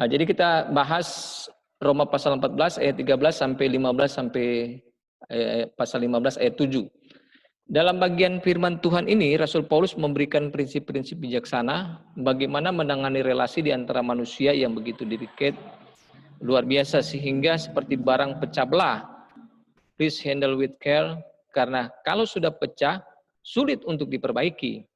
Nah, jadi kita bahas Roma pasal 14 ayat 13 sampai 15 sampai pasal 15 ayat 7. Dalam bagian firman Tuhan ini, Rasul Paulus memberikan prinsip-prinsip bijaksana bagaimana menangani relasi di antara manusia yang begitu delicate, luar biasa, sehingga seperti barang pecah belah. Please handle with care, karena kalau sudah pecah, sulit untuk diperbaiki.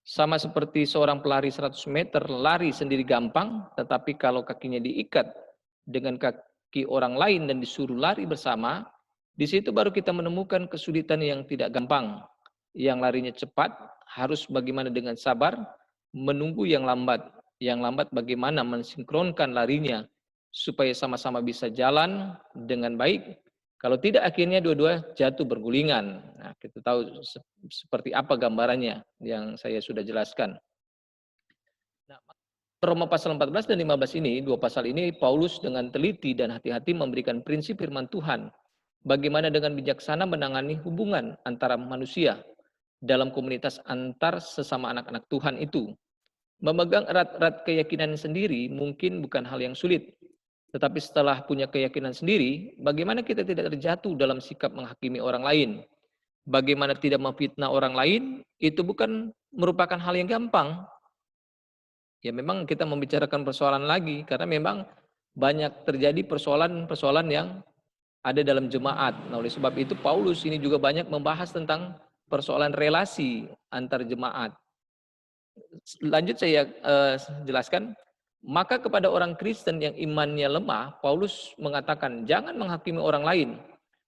Sama seperti seorang pelari 100 meter, lari sendiri gampang, tetapi kalau kakinya diikat dengan kaki orang lain dan disuruh lari bersama, di situ baru kita menemukan kesulitan yang tidak gampang. Yang larinya cepat harus bagaimana dengan sabar menunggu yang lambat. Yang lambat bagaimana mensinkronkan larinya supaya sama-sama bisa jalan dengan baik. Kalau tidak akhirnya dua-dua jatuh bergulingan. Nah, kita tahu seperti apa gambarannya yang saya sudah jelaskan. Nah, Roma pasal 14 dan 15 ini, dua pasal ini Paulus dengan teliti dan hati-hati memberikan prinsip firman Tuhan. Bagaimana dengan bijaksana menangani hubungan antara manusia dalam komunitas antar sesama anak-anak Tuhan itu. Memegang erat-erat keyakinan sendiri mungkin bukan hal yang sulit. Tetapi setelah punya keyakinan sendiri, bagaimana kita tidak terjatuh dalam sikap menghakimi orang lain? Bagaimana tidak memfitnah orang lain? Itu bukan merupakan hal yang gampang. Ya memang kita membicarakan persoalan lagi, karena memang banyak terjadi persoalan-persoalan yang ada dalam jemaat. Nah, oleh sebab itu Paulus ini juga banyak membahas tentang persoalan relasi antar jemaat. Lanjut saya jelaskan. Maka kepada orang Kristen yang imannya lemah, Paulus mengatakan jangan menghakimi orang lain.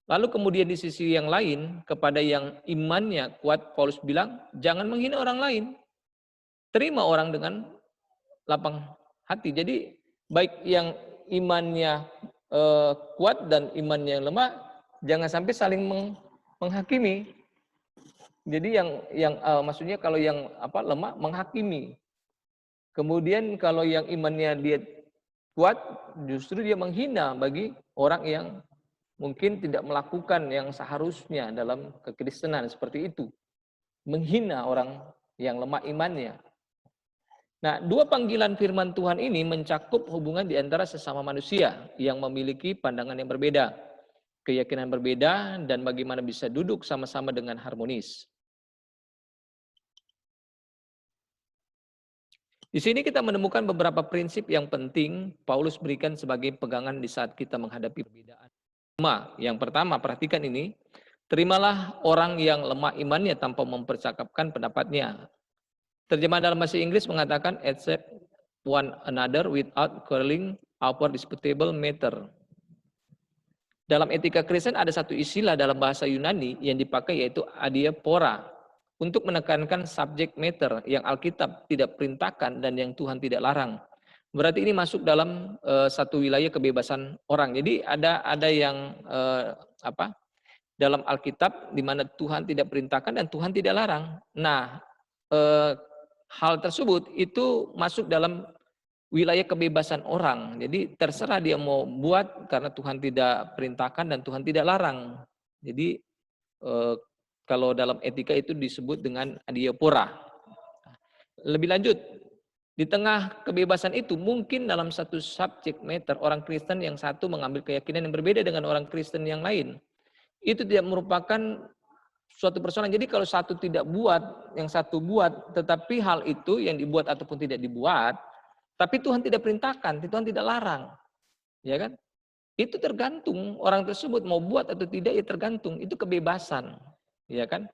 Lalu kemudian di sisi yang lain, kepada yang imannya kuat, Paulus bilang jangan menghina orang lain. Terima orang dengan lapang hati. Jadi baik yang imannya kuat dan imannya lemah, jangan sampai saling menghakimi. Jadi yang maksudnya kalau yang lemah menghakimi. Kemudian kalau yang imannya dia kuat, justru dia menghina bagi orang yang mungkin tidak melakukan yang seharusnya dalam kekristenan seperti itu. Menghina orang yang lemah imannya. Nah, dua panggilan firman Tuhan ini mencakup hubungan di antara sesama manusia yang memiliki pandangan yang berbeda, keyakinan berbeda, dan bagaimana bisa duduk sama-sama dengan harmonis. Di sini kita menemukan beberapa prinsip yang penting Paulus berikan sebagai pegangan di saat kita menghadapi perbedaan. Yang pertama, perhatikan ini, terimalah orang yang lemah imannya tanpa mempercakapkan pendapatnya. Terjemahan dalam bahasa Inggris mengatakan accept one another without quarreling over disputable matter. Dalam etika Kristen ada satu istilah dalam bahasa Yunani yang dipakai yaitu adiapora. Untuk menekankan subject matter yang Alkitab tidak perintahkan dan yang Tuhan tidak larang. Berarti ini masuk dalam satu wilayah kebebasan orang. Jadi ada yang dalam Alkitab di mana Tuhan tidak perintahkan dan Tuhan tidak larang. Nah, hal tersebut itu masuk dalam wilayah kebebasan orang. Jadi terserah dia mau buat karena Tuhan tidak perintahkan dan Tuhan tidak larang. Jadi kalau dalam etika itu disebut dengan adiapora. Lebih lanjut, di tengah kebebasan itu mungkin dalam satu subject matter orang Kristen yang satu mengambil keyakinan yang berbeda dengan orang Kristen yang lain. Itu tidak merupakan suatu persoalan. Jadi kalau satu tidak buat, yang satu buat, tetapi hal itu yang dibuat ataupun tidak dibuat, tapi Tuhan tidak perintahkan, Tuhan tidak larang. Ya kan? Itu tergantung orang tersebut mau buat atau tidak, ya tergantung. Itu kebebasan. Ya kan?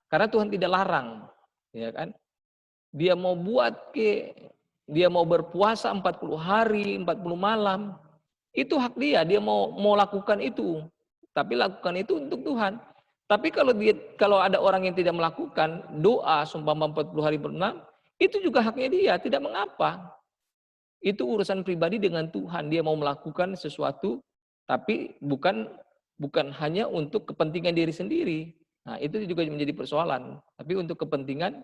Karena Tuhan tidak larang, ya kan? Dia mau buat dia mau berpuasa 40 hari, 40 malam, itu hak dia mau lakukan itu. Tapi lakukan itu untuk Tuhan. Tapi kalau ada orang yang tidak melakukan doa seumpama 40 hari bermalam, itu juga haknya dia, tidak mengapa. Itu urusan pribadi dengan Tuhan. Dia mau melakukan sesuatu tapi bukan hanya untuk kepentingan diri sendiri. Nah, itu juga menjadi persoalan. Tapi untuk kepentingan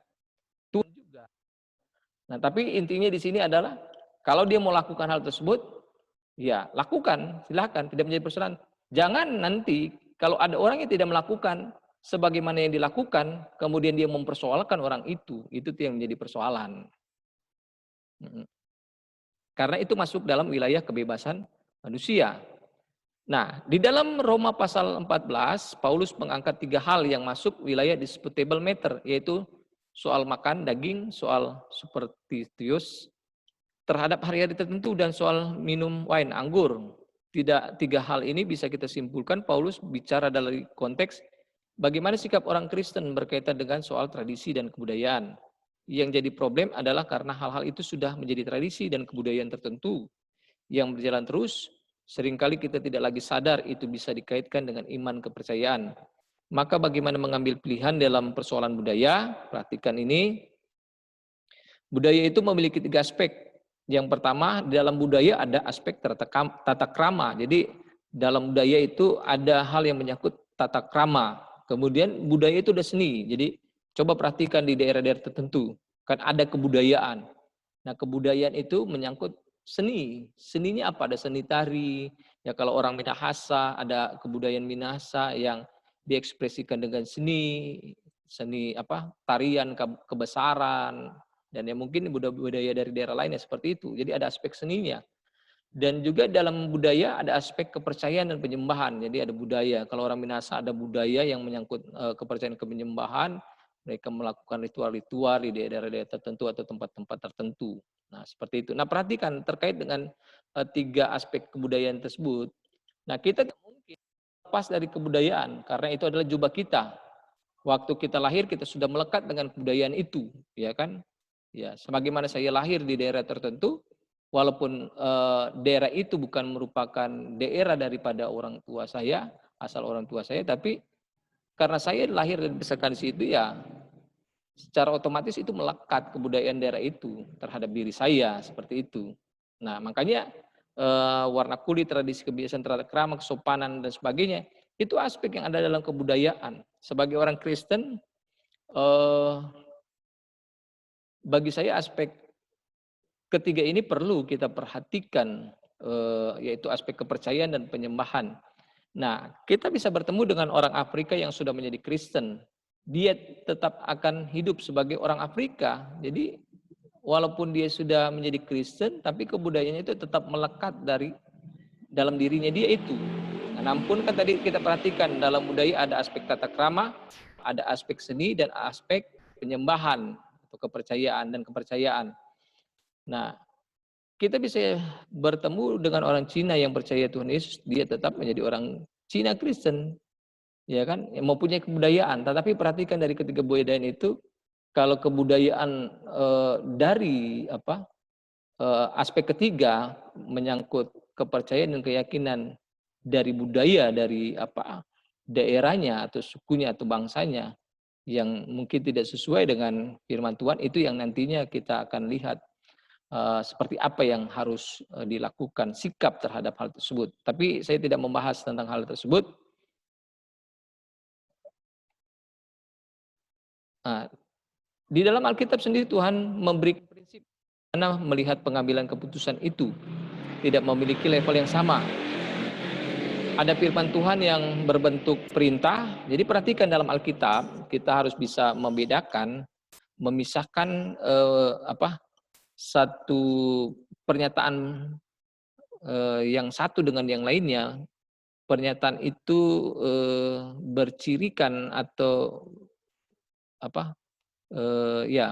Tuhan juga. Nah, tapi intinya di sini adalah kalau dia mau lakukan hal tersebut, ya lakukan, silakan, tidak menjadi persoalan. Jangan nanti kalau ada orang yang tidak melakukan sebagaimana yang dilakukan, kemudian dia mempersoalkan orang itu yang menjadi persoalan. Karena itu masuk dalam wilayah kebebasan manusia. Nah, di dalam Roma pasal 14, Paulus mengangkat 3 hal yang masuk wilayah disputable matter, yaitu soal makan daging, soal superstitious terhadap hari-hari tertentu, dan soal minum wine, anggur. Tidak 3 hal ini bisa kita simpulkan Paulus bicara dalam konteks bagaimana sikap orang Kristen berkaitan dengan soal tradisi dan kebudayaan. Yang jadi problem adalah karena hal-hal itu sudah menjadi tradisi dan kebudayaan tertentu yang berjalan terus, seringkali kita tidak lagi sadar itu bisa dikaitkan dengan iman kepercayaan. Maka bagaimana mengambil pilihan dalam persoalan budaya? Perhatikan ini. Budaya itu memiliki 3 aspek. Yang pertama, di dalam budaya ada aspek tata krama. Jadi dalam budaya itu ada hal yang menyangkut tata krama. Kemudian budaya itu ada seni. Jadi coba perhatikan di daerah-daerah tertentu. Kan ada kebudayaan. Nah, kebudayaan itu menyangkut seni. Seninya apa? Ada seni tari. Ya kalau orang Minahasa, ada kebudayaan Minahasa yang diekspresikan dengan seni apa? Tarian kebesaran, dan ya mungkin budaya dari daerah lainnya seperti itu. Jadi ada aspek seninya. Dan juga dalam budaya ada aspek kepercayaan dan penyembahan. Jadi ada budaya. Kalau orang Minahasa ada budaya yang menyangkut kepercayaan penyembahan. Mereka melakukan ritual-ritual di daerah-daerah tertentu atau tempat-tempat tertentu. Nah, seperti itu. Nah, perhatikan terkait dengan 3 aspek kebudayaan tersebut. Nah, kita tidak mungkin lepas dari kebudayaan karena itu adalah jubah kita. Waktu kita lahir kita sudah melekat dengan kebudayaan itu, ya kan? Ya, sebagaimana saya lahir di daerah tertentu, walaupun daerah itu bukan merupakan daerah daripada orang tua saya, asal orang tua saya, tapi karena saya lahir dan dibesarkan di situ, ya secara otomatis itu melekat kebudayaan daerah itu terhadap diri saya, seperti itu. Nah, makanya warna kulit, tradisi kebiasaan, tata krama, kesopanan dan sebagainya, itu aspek yang ada dalam kebudayaan. Sebagai orang Kristen, bagi saya aspek ketiga ini perlu kita perhatikan, yaitu aspek kepercayaan dan penyembahan. Nah, kita bisa bertemu dengan orang Afrika yang sudah menjadi Kristen. Dia tetap akan hidup sebagai orang Afrika. Jadi, walaupun dia sudah menjadi Kristen, tapi kebudayaannya itu tetap melekat dari dalam dirinya dia itu. Nah, namun kan tadi kita perhatikan dalam budaya ada aspek tata krama, ada aspek seni, dan aspek penyembahan atau kepercayaan dan kepercayaan. Nah, kita bisa bertemu dengan orang Cina yang percaya Tuhan Yesus, dia tetap menjadi orang Cina Kristen, ya kan, yang mempunyai kebudayaan. Tetapi perhatikan dari ketiga kebudayaan itu, kalau kebudayaan dari aspek ketiga menyangkut kepercayaan dan keyakinan dari budaya, dari daerahnya atau sukunya atau bangsanya yang mungkin tidak sesuai dengan firman Tuhan, itu yang nantinya kita akan lihat seperti apa yang harus dilakukan, sikap terhadap hal tersebut. Tapi saya tidak membahas tentang hal tersebut. Nah, di dalam Alkitab sendiri Tuhan memberi prinsip karena melihat pengambilan keputusan itu tidak memiliki level yang sama. Ada firman Tuhan yang berbentuk perintah. Jadi perhatikan dalam Alkitab, kita harus bisa membedakan, memisahkan satu pernyataan yang satu dengan yang lainnya. Pernyataan itu bercirikan atau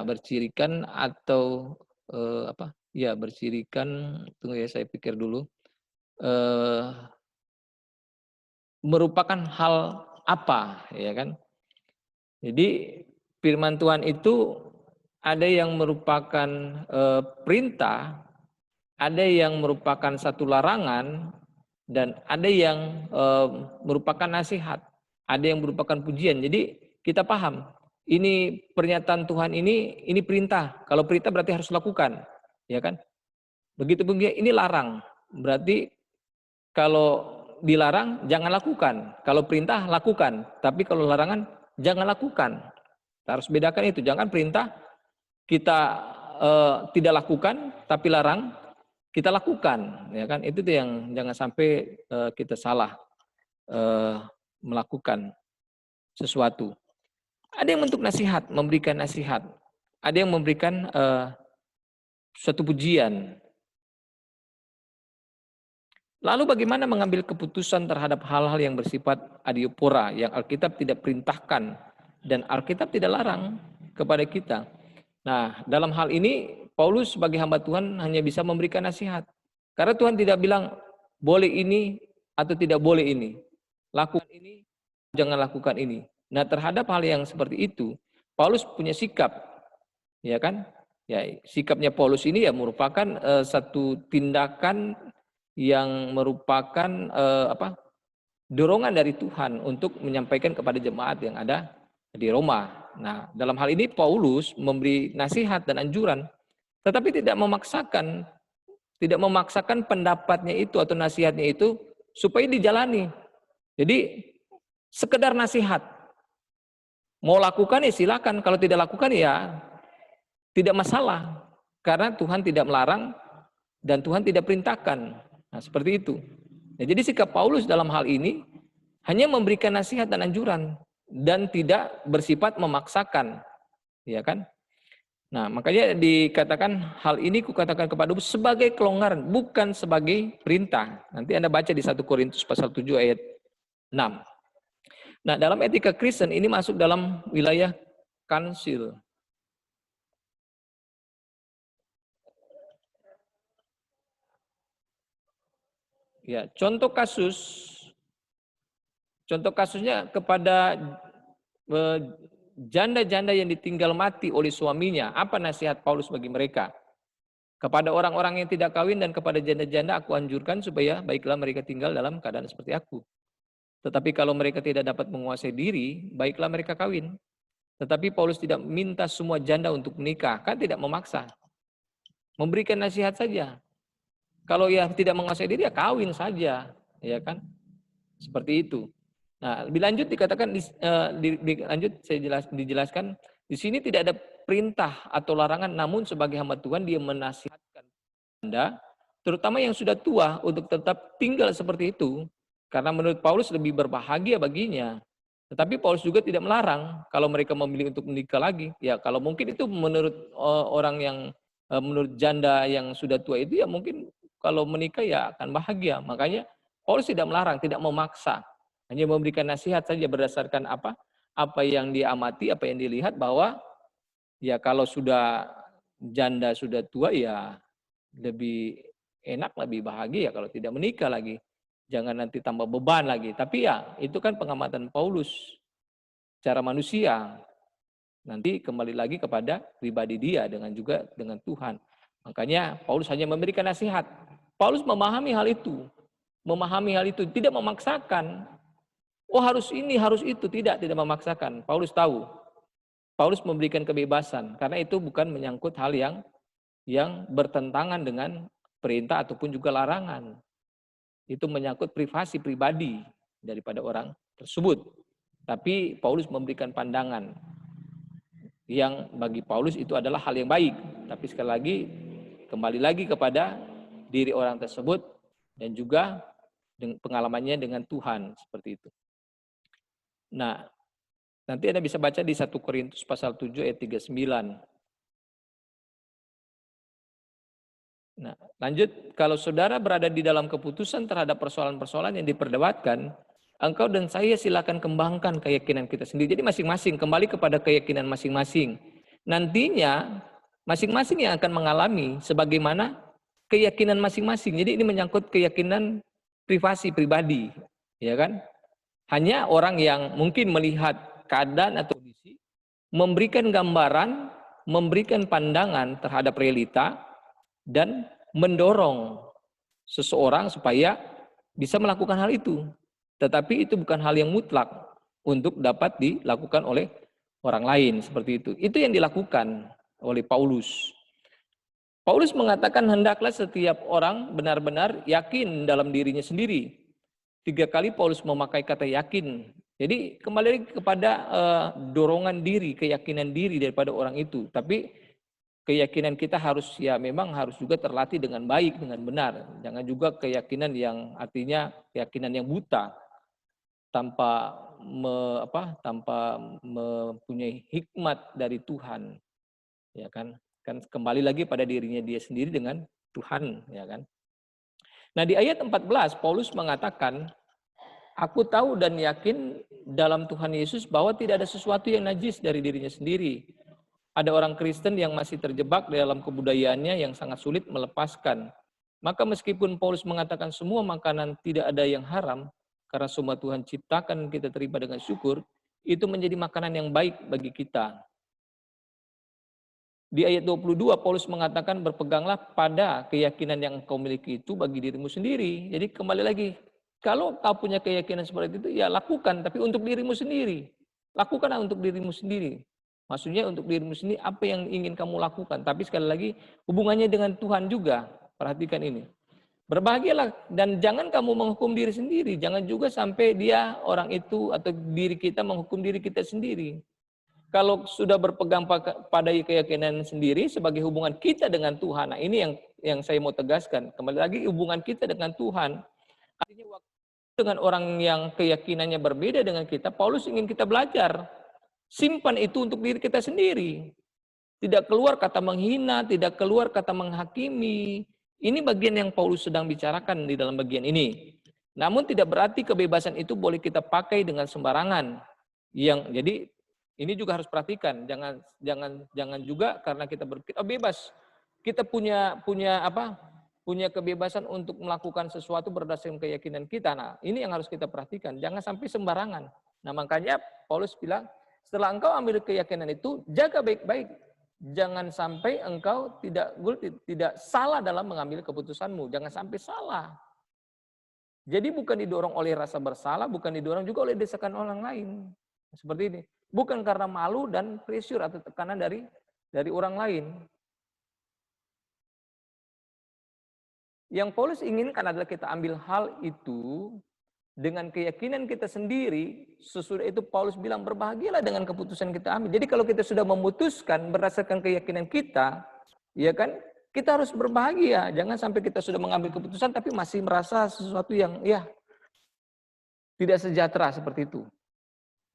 bercirikan atau bercirikan. Tunggu ya, saya pikir dulu. Merupakan hal apa, ya kan? Jadi firman Tuhan itu ada yang merupakan perintah, ada yang merupakan satu larangan, dan ada yang merupakan nasihat, ada yang merupakan pujian. Jadi kita paham, ini pernyataan Tuhan ini perintah. Kalau perintah berarti harus lakukan, ya kan? Begitu ini larang, berarti kalau dilarang jangan lakukan. Kalau perintah lakukan, tapi kalau larangan jangan lakukan. Kita harus bedakan itu. Jangan perintah kita tidak lakukan, tapi larang kita lakukan, ya kan? Itu tuh yang jangan sampai kita salah melakukan sesuatu. Ada yang bentuk nasihat, memberikan nasihat. Ada yang memberikan suatu pujian. Lalu bagaimana mengambil keputusan terhadap hal-hal yang bersifat adiopora yang Alkitab tidak perintahkan dan Alkitab tidak larang kepada kita. Nah, dalam hal ini Paulus sebagai hamba Tuhan hanya bisa memberikan nasihat. Karena Tuhan tidak bilang boleh ini atau tidak boleh ini. Lakukan ini, jangan lakukan ini. Nah, terhadap hal yang seperti itu, Paulus punya sikap, ya kan? Ya, sikapnya Paulus ini ya merupakan satu tindakan yang merupakan dorongan dari Tuhan untuk menyampaikan kepada jemaat yang ada di Roma. Nah, dalam hal ini Paulus memberi nasihat dan anjuran, tetapi tidak memaksakan pendapatnya itu atau nasihatnya itu supaya dijalani. Jadi sekedar nasihat. Mau lakukan ya silakan, kalau tidak lakukan ya tidak masalah. Karena Tuhan tidak melarang dan Tuhan tidak perintahkan. Nah, seperti itu. Nah, jadi sikap Paulus dalam hal ini hanya memberikan nasihat dan anjuran dan tidak bersifat memaksakan, ya kan? Nah, makanya dikatakan hal ini kukatakan kepadamu sebagai kelonggaran, bukan sebagai perintah. Nanti Anda baca di 1 Korintus pasal 7 ayat 6. Nah, dalam etika Kristen ini masuk dalam wilayah kansil. Ya, contoh kasusnya kepada janda-janda yang ditinggal mati oleh suaminya. Apa nasihat Paulus bagi mereka? Kepada orang-orang yang tidak kawin dan kepada janda-janda aku anjurkan supaya baiklah mereka tinggal dalam keadaan seperti aku. Tetapi kalau mereka tidak dapat menguasai diri, baiklah mereka kawin. Tetapi Paulus tidak minta semua janda untuk menikah, kan tidak memaksa. Memberikan nasihat saja. Kalau ya tidak menguasai diri ya kawin saja, ya kan? Seperti itu. Nah, lebih lanjut dikatakan dijelaskan di sini tidak ada perintah atau larangan, namun sebagai hamba Tuhan dia menasihatkan Anda, terutama yang sudah tua untuk tetap tinggal seperti itu, karena menurut Paulus lebih berbahagia baginya. Tetapi Paulus juga tidak melarang kalau mereka memilih untuk menikah lagi. Ya, kalau mungkin itu menurut orang yang menurut janda yang sudah tua itu ya mungkin kalau menikah ya akan bahagia. Makanya Paulus tidak melarang, tidak memaksa. Hanya memberikan nasihat saja berdasarkan apa yang dia amati, apa yang dilihat bahwa ya kalau sudah janda sudah tua ya lebih enak, lebih bahagia kalau tidak menikah lagi. Jangan nanti tambah beban lagi. Tapi ya itu kan pengamatan Paulus secara manusia. Nanti kembali lagi kepada pribadi dia juga dengan Tuhan. Makanya Paulus hanya memberikan nasihat. Paulus memahami hal itu. Memahami hal itu, tidak memaksakan. Oh harus ini, harus itu. Tidak memaksakan. Paulus tahu. Paulus memberikan kebebasan. Karena itu bukan menyangkut hal yang bertentangan dengan perintah ataupun juga larangan. Itu menyangkut privasi pribadi daripada orang tersebut. Tapi Paulus memberikan pandangan yang bagi Paulus itu adalah hal yang baik. Tapi sekali lagi, kembali lagi kepada diri orang tersebut dan juga pengalamannya dengan Tuhan, seperti itu. Nah, nanti Anda bisa baca di 1 Korintus pasal 7 ayat 39. Nah, lanjut, kalau saudara berada di dalam keputusan terhadap persoalan-persoalan yang diperdebatkan, engkau dan saya silakan kembangkan keyakinan kita sendiri. Jadi masing-masing kembali kepada keyakinan masing-masing. Nantinya masing-masing yang akan mengalami sebagaimana keyakinan masing-masing. Jadi ini menyangkut keyakinan privasi pribadi, ya kan? Hanya orang yang mungkin melihat keadaan atau kondisi, memberikan gambaran, memberikan pandangan terhadap realita, dan mendorong seseorang supaya bisa melakukan hal itu. Tetapi itu bukan hal yang mutlak untuk dapat dilakukan oleh orang lain seperti itu. Itu yang dilakukan oleh Paulus. Paulus mengatakan hendaklah setiap orang benar-benar yakin dalam dirinya sendiri. 3 kali Paulus memakai kata yakin. Jadi kembali lagi kepada dorongan diri, keyakinan diri daripada orang itu. Tapi keyakinan kita harus ya memang harus juga terlatih dengan baik, dengan benar. Jangan juga keyakinan yang artinya keyakinan yang buta tanpa tanpa mempunyai hikmat dari Tuhan. Ya kan? Kan kembali lagi pada dirinya dia sendiri dengan Tuhan, ya kan? Nah, di ayat 14 Paulus mengatakan, aku tahu dan yakin dalam Tuhan Yesus bahwa tidak ada sesuatu yang najis dari dirinya sendiri. Ada orang Kristen yang masih terjebak dalam kebudayaannya yang sangat sulit melepaskan. Maka meskipun Paulus mengatakan semua makanan tidak ada yang haram, karena semua Tuhan ciptakan kita terima dengan syukur, itu menjadi makanan yang baik bagi kita. Di ayat 22 Paulus mengatakan berpeganglah pada keyakinan yang kau miliki itu bagi dirimu sendiri. Jadi kembali lagi, kalau kau punya keyakinan seperti itu ya lakukan, tapi untuk dirimu sendiri. Lakukanlah untuk dirimu sendiri. Maksudnya untuk dirimu sendiri apa yang ingin kamu lakukan. Tapi sekali lagi hubungannya dengan Tuhan juga. Perhatikan ini. Berbahagialah dan jangan kamu menghukum diri sendiri. Jangan juga sampai dia orang itu atau diri kita menghukum diri kita sendiri. Kalau sudah berpegang pada keyakinan sendiri sebagai hubungan kita dengan Tuhan. Nah, ini yang saya mau tegaskan. Kembali lagi hubungan kita dengan Tuhan. Artinya waktu dengan orang yang keyakinannya berbeda dengan kita, Paulus ingin kita belajar. Simpan itu untuk diri kita sendiri. Tidak keluar kata menghina, tidak keluar kata menghakimi. Ini bagian yang Paulus sedang bicarakan di dalam bagian ini. Namun tidak berarti kebebasan itu boleh kita pakai dengan sembarangan. Jadi ini juga harus perhatikan, jangan juga karena kita berpikir bebas. Kita punya kebebasan untuk melakukan sesuatu berdasarkan keyakinan kita. Nah, ini yang harus kita perhatikan, jangan sampai sembarangan. Nah, makanya Paulus bilang, setelah engkau ambil keyakinan itu, jaga baik-baik. Jangan sampai engkau tidak salah dalam mengambil keputusanmu, jangan sampai salah. Jadi bukan didorong oleh rasa bersalah, bukan didorong juga oleh desakan orang lain. Seperti ini. Bukan karena malu dan pressure atau tekanan dari orang lain. Yang Paulus inginkan adalah kita ambil hal itu dengan keyakinan kita sendiri. Sesudah itu Paulus bilang berbahagialah dengan keputusan kita ambil. Jadi kalau kita sudah memutuskan berdasarkan keyakinan kita, ya kan, kita harus berbahagia. Jangan sampai kita sudah mengambil keputusan tapi masih merasa sesuatu yang tidak sejahtera seperti itu.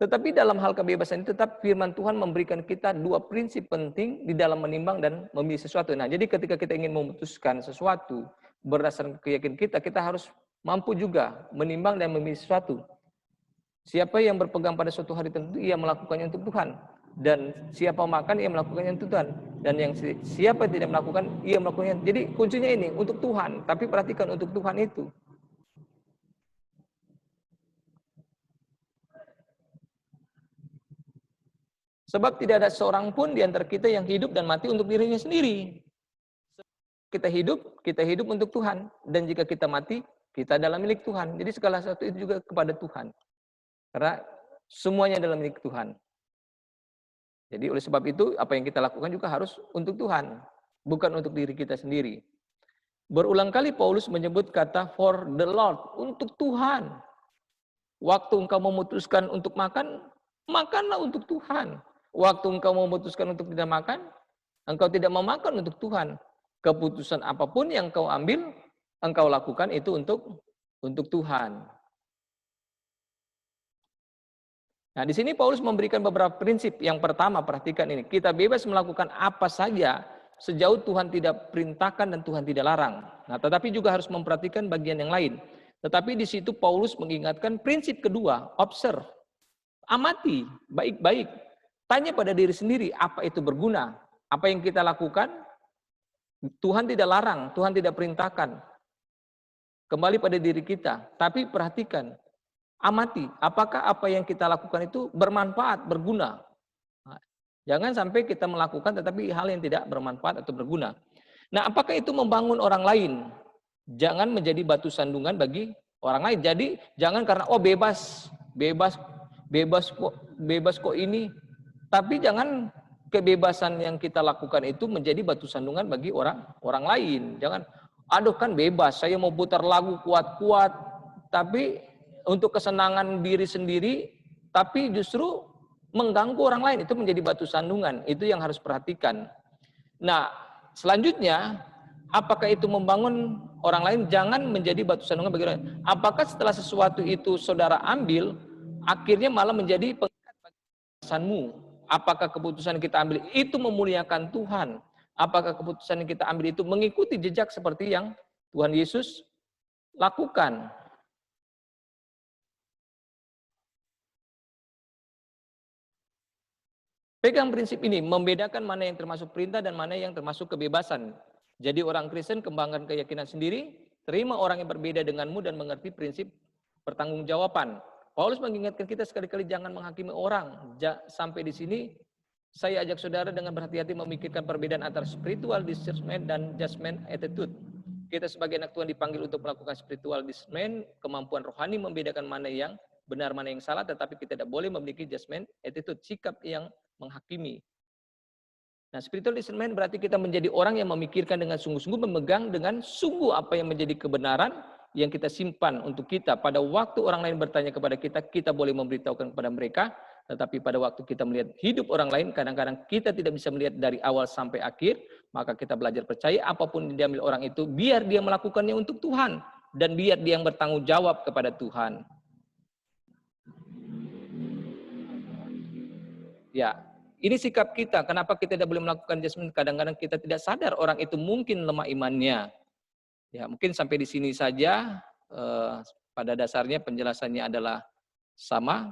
Tetapi dalam hal kebebasan itu tetap firman Tuhan memberikan kita dua prinsip penting di dalam menimbang dan memilih sesuatu. Nah, jadi ketika kita ingin memutuskan sesuatu berdasarkan keyakinan kita, kita harus mampu juga menimbang dan memilih sesuatu. Siapa yang berpegang pada suatu hari tertentu, ia melakukannya untuk Tuhan. Dan siapa makan, ia melakukannya untuk Tuhan. Dan yang siapa tidak melakukan, ia melakukannya. Jadi kuncinya ini, untuk Tuhan. Tapi perhatikan untuk Tuhan itu. Sebab tidak ada seorang pun di antara kita yang hidup dan mati untuk dirinya sendiri. Kita hidup untuk Tuhan. Dan jika kita mati, kita adalah milik Tuhan. Jadi segala sesuatu itu juga kepada Tuhan. Karena semuanya adalah milik Tuhan. Jadi oleh sebab itu, apa yang kita lakukan juga harus untuk Tuhan. Bukan untuk diri kita sendiri. Berulang kali Paulus menyebut kata for the Lord. Untuk Tuhan. Waktu engkau memutuskan untuk makan, makanlah untuk Tuhan. Waktu engkau memutuskan untuk tidak makan, engkau tidak memakan untuk Tuhan. Keputusan apapun yang engkau ambil, engkau lakukan itu untuk Tuhan. Nah, di sini Paulus memberikan beberapa prinsip. Yang pertama, perhatikan ini. Kita bebas melakukan apa saja sejauh Tuhan tidak perintahkan dan Tuhan tidak larang. Nah, tetapi juga harus memperhatikan bagian yang lain. Tetapi di situ Paulus mengingatkan prinsip kedua, observe. Amati baik-baik. Tanya pada diri sendiri, apa itu berguna? Apa yang kita lakukan? Tuhan tidak larang, Tuhan tidak perintahkan. Kembali pada diri kita. Tapi perhatikan, amati, apakah apa yang kita lakukan itu bermanfaat, berguna? Jangan sampai kita melakukan tetapi hal yang tidak bermanfaat atau berguna. Nah, apakah itu membangun orang lain? Jangan menjadi batu sandungan bagi orang lain. Jadi jangan karena bebas kok ini. Tapi jangan kebebasan yang kita lakukan itu menjadi batu sandungan bagi orang lain. Jangan, aduh kan bebas, saya mau putar lagu kuat-kuat, tapi untuk kesenangan diri sendiri, tapi justru mengganggu orang lain, itu menjadi batu sandungan. Itu yang harus perhatikan. Nah, selanjutnya, apakah itu membangun orang lain? Jangan menjadi batu sandungan bagi orang lain. Apakah setelah sesuatu itu saudara ambil, akhirnya malah menjadi pengikat bagi keputusanmu? Apakah keputusan yang kita ambil itu memuliakan Tuhan? Apakah keputusan yang kita ambil itu mengikuti jejak seperti yang Tuhan Yesus lakukan. Pegang prinsip ini, membedakan mana yang termasuk perintah dan mana yang termasuk kebebasan. Jadi orang Kristen kembangkan keyakinan sendiri, terima orang yang berbeda denganmu dan mengerti prinsip pertanggungjawaban. Paulus mengingatkan kita sekali-kali jangan menghakimi orang. Sampai di sini, saya ajak saudara dengan berhati-hati memikirkan perbedaan antara spiritual discernment dan judgment attitude. Kita sebagai anak Tuhan dipanggil untuk melakukan spiritual discernment, kemampuan rohani membedakan mana yang benar, mana yang salah, tetapi kita tidak boleh memiliki judgment attitude, sikap yang menghakimi. Nah, spiritual discernment berarti kita menjadi orang yang memikirkan dengan sungguh-sungguh, memegang dengan sungguh apa yang menjadi kebenaran yang kita simpan untuk kita. Pada waktu orang lain bertanya kepada kita, kita boleh memberitahukan kepada mereka, tetapi pada waktu kita melihat hidup orang lain, kadang-kadang kita tidak bisa melihat dari awal sampai akhir, maka kita belajar percaya apapun yang diambil orang itu, biar dia melakukannya untuk Tuhan, dan biar dia yang bertanggung jawab kepada Tuhan. Ya, ini sikap kita. Kenapa kita tidak boleh melakukan judgment? Kadang-kadang kita tidak sadar orang itu mungkin lemah imannya. Ya, mungkin sampai di sini saja. Pada dasarnya penjelasannya adalah sama.